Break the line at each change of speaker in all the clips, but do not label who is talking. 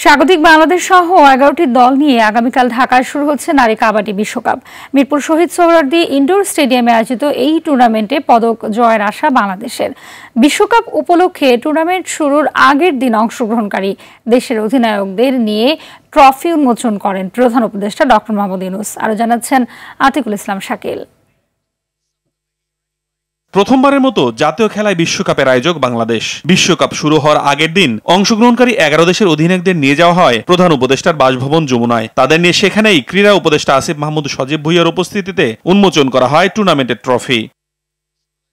স্বাগতিক বাংলাদেশ সহ 11টি দল নিয়ে আগামীকাল ঢাকায় শুরু হচ্ছে নারী কাবাডি বিশ্বকাপ। মিরপুর শহীদ সোহরাওয়ার্দী ইনডোর স্টেডিয়ামে আয়োজিত এই টুর্নামেন্টে পদক জয়ের আশা বাংলাদেশের। বিশ্বকাপ উপলক্ষে টুর্নামেন্ট শুরুর আগের দিন অংশগ্রহণকারী দেশের অধিনায়কদের নিয়ে ট্রফি উন্মোচন করেন প্রধান উপদেষ্টা ডক্টর মোহাম্মদ ইউনূস। আরও জানাচ্ছেন আতিকুল ইসলাম শাকিল।
প্রথমবারের মতো জাতীয় খেলায় বিশ্বকাপের আয়োজক বাংলাদেশ। বিশ্বকাপ শুরু হওয়ার আগের দিন অংশগ্রহণকারী 11 দেশের অধিনায়কদের নিয়ে যাওয়া হয় প্রধান উপদেষ্টার বাসভবন যমুনায়। তাদের নিয়ে সেখানেই ক্রীড়া উপদেষ্টা আসিফ মাহমুদ সজীব ভুঁইয়ার উপস্থিতিতে উন্মোচন করা হয় টুর্নামেন্টের ট্রফি।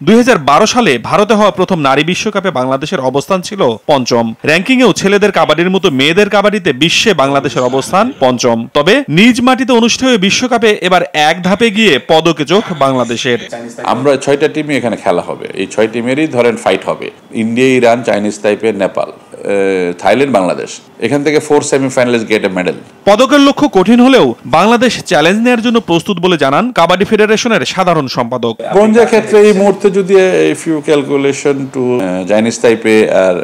2012 সালে ভারতে হওয়া প্রথম নারী বিশ্বকাপে বাংলাদেশের অবস্থান ছিল পঞ্চম। র্যাঙ্কিংয়েও ছেলেদের কাবাডির মতো মেয়েদের কাবাডিতে বিশ্বে বাংলাদেশের অবস্থান পঞ্চম। তবে নিজ মাটিতে অনুষ্ঠেয় বিশ্বকাপে এবার এক ধাপে গিয়ে পদকে চোখ বাংলাদেশের।
আমরা 6টা টিমই এখানে খেলা হবে। এই 6 টিমেরই ধরেন ফাইট হবে। India, Iran, Chinese তাইপে, Nepal, Thailand, Bangladesh. এখান থেকে 4 সেমিফাইনালিস্ট গেট এ মেডেল।
পদকের লক্ষ্য কঠিন হলেও বাংলাদেশ চ্যালেঞ্জ নেওয়ার জন্য প্রস্তুত বলে জানান কাবাডি ফেডারেশনের সাধারণ সম্পাদক।
ব্রোঞ্জের ক্ষেত্রে এই মুহূর্তে যদি few calculation to Chinese Taipei আর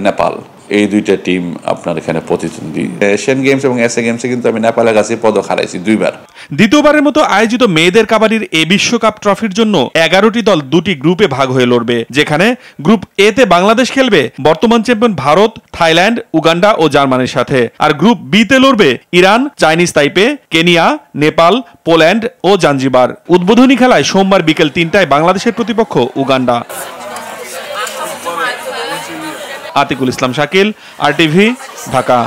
নেপাল, এই দুইটা টিম আপনার এখানে প্রতিদ্বন্দ্বী। এশিয়ান গেমস এবং এসএ গেমসে কিন্তু আমি নেপালের কাছে পদক হারাইছি 2বার।
দ্বিতীয়বারের মতো আয়োজিত মেয়েদের কাবাডির এই বিশ্বকাপ ট্রফির জন্য 11টি দল 2টি গ্রুপে ভাগ হয়ে লড়বে, যেখানে গ্রুপ এ তে বাংলাদেশ খেলবে বর্তমান চ্যাম্পিয়ন ভারত, থাইল্যান্ড, উগান্ডা ও জার্মানির সাথে। আর গ্রুপ বি তে লড়বে Iran, Chinese Taipei, Kenya, Nepal, Poland ও জাঞ্জিবার। উদ্বোধনী খেলায় সোমবার বিকেল 3টায় বাংলাদেশের প্রতিপক্ষ উগান্ডা। আতিকুল ইসলাম শাকিল, RTV, ঢাকা।